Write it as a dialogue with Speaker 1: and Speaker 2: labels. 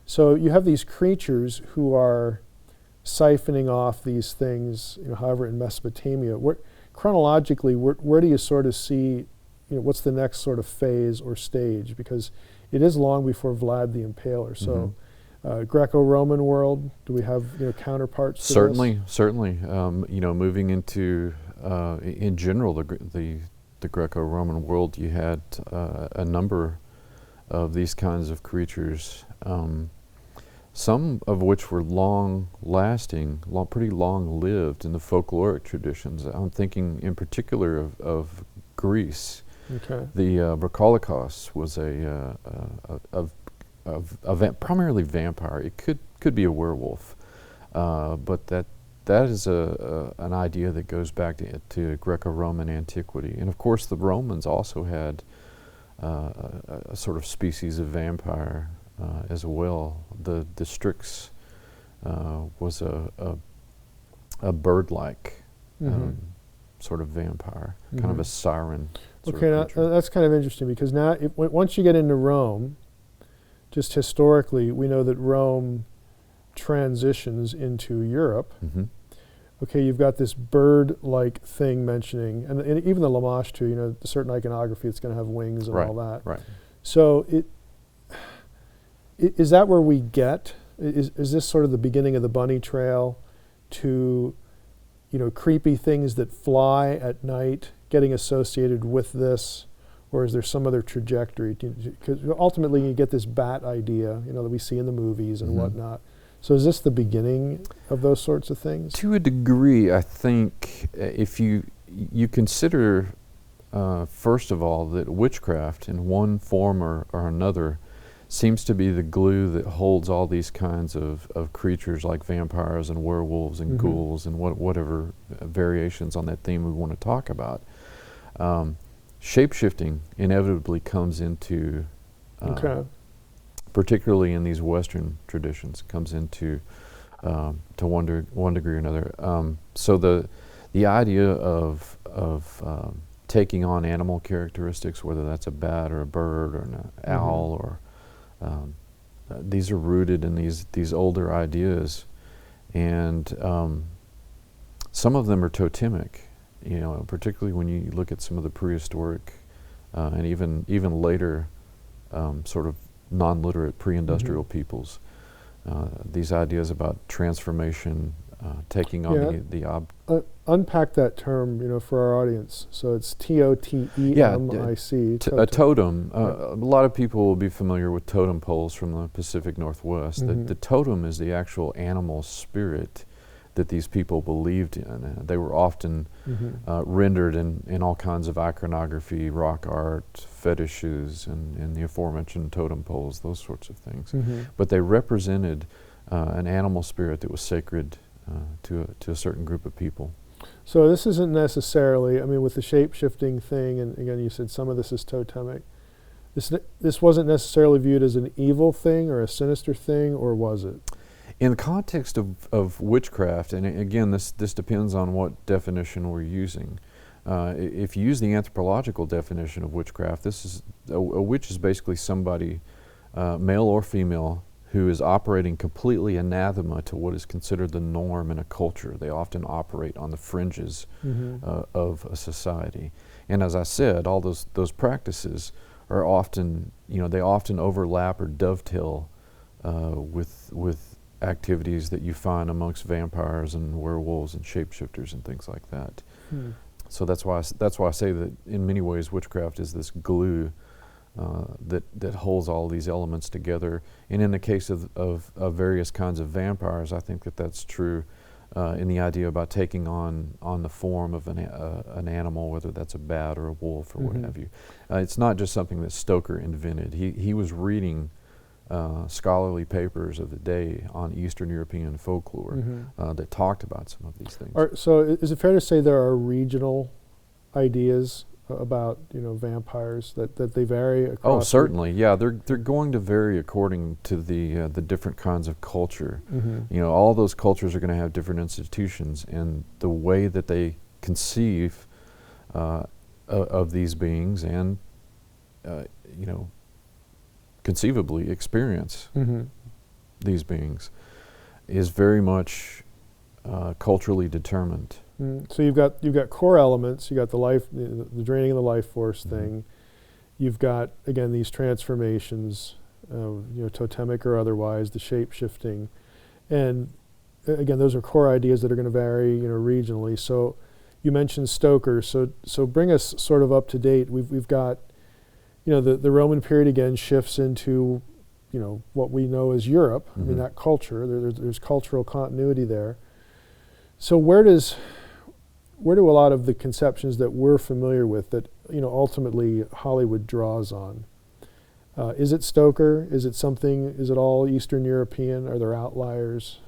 Speaker 1: So you have these creatures who are siphoning off these things, however, in Mesopotamia. Chronologically, where do you sort of see, what's the next sort of phase or stage? Because it is long before Vlad the Impaler. So Greco-Roman world, do we have counterparts to
Speaker 2: Certainly. Moving into, in general, the Greco-Roman world, you had a number of these kinds of creatures, some of which were long-lasting, pretty long-lived in the folkloric traditions. I'm thinking in particular of Greece.
Speaker 1: Okay.
Speaker 2: The Brokholikos was a primarily vampire. It could be a werewolf, but that is an idea that goes back to Greco-Roman antiquity. And of course, the Romans also had a sort of species of vampire as well. The Strix was a bird-like sort of vampire, kind of a siren.
Speaker 1: Okay, now, that's kind of interesting, because now once you get into Rome, just historically, we know that Rome transitions into Europe. Okay, you've got this bird-like thing mentioning, and even the Lamash too, certain iconography, it's going to have wings and all that.
Speaker 2: Right.
Speaker 1: So is that where we get, is this sort of the beginning of the bunny trail to, creepy things that fly at night getting associated with this, or is there some other trajectory? Because ultimately you get this bat idea, that we see in the movies and whatnot. So is this the beginning of those sorts of things?
Speaker 2: To a degree, I think, if you consider, first of all, that witchcraft in one form or another seems to be the glue that holds all these kinds of creatures like vampires and werewolves and ghouls and whatever variations on that theme we want to talk about. Shapeshifting inevitably comes into, particularly in these Western traditions, comes into to one degree or another. So the idea of taking on animal characteristics, whether that's a bat or a bird or an owl, or these are rooted in these older ideas, and some of them are totemic. Particularly when you look at some of the prehistoric and even later sort of non-literate pre-industrial peoples, these ideas about transformation, taking on
Speaker 1: unpack that term, for our audience. So it's T-O-T-E-M-I-C.
Speaker 2: A totem. A lot of people will be familiar with totem poles from the Pacific Northwest. The totem is the actual animal spirit that these people believed in. They were often rendered in all kinds of iconography, rock art, fetishes, and the aforementioned totem poles, those sorts of things. But they represented an animal spirit that was sacred to a certain group of people.
Speaker 1: So this isn't necessarily, with the shape-shifting thing, and again you said some of this is totemic, this wasn't necessarily viewed as an evil thing or a sinister thing, or was it?
Speaker 2: In the context of witchcraft, and again, this depends on what definition we're using. If you use the anthropological definition of witchcraft, a witch is basically somebody, male or female, who is operating completely anathema to what is considered the norm in a culture. They often operate on the fringes of a society. And as I said, all those practices are often, they often overlap or dovetail with activities that you find amongst vampires and werewolves and shapeshifters and things like that. So that's why I say that in many ways witchcraft is this glue that holds all these elements together. And in the case of various kinds of vampires, I think that's true in the idea about taking on the form of an animal, whether that's a bat or a wolf or what have you. It's not just something that Stoker invented. He was reading scholarly papers of the day on Eastern European folklore that talked about some of these things.
Speaker 1: So is it fair to say there are regional ideas about vampires that they vary across?
Speaker 2: Oh, certainly, yeah. They're going to vary according to the different kinds of culture. All those cultures are going to have different institutions, and the way that they conceive of these beings and conceivably experience these beings is very much culturally determined.
Speaker 1: So you've got core elements. You got the life, the draining of the life force thing. You've got, again, these transformations, totemic or otherwise, the shape shifting, and again, those are core ideas that are going to vary, regionally. So you mentioned Stoker. So bring us sort of up to date. We've got, the Roman period again shifts into, what we know as Europe. I mean, that culture. There's cultural continuity there. So where do a lot of the conceptions that we're familiar with, that ultimately Hollywood draws on, is it Stoker? Is it all Eastern European? Are there outliers?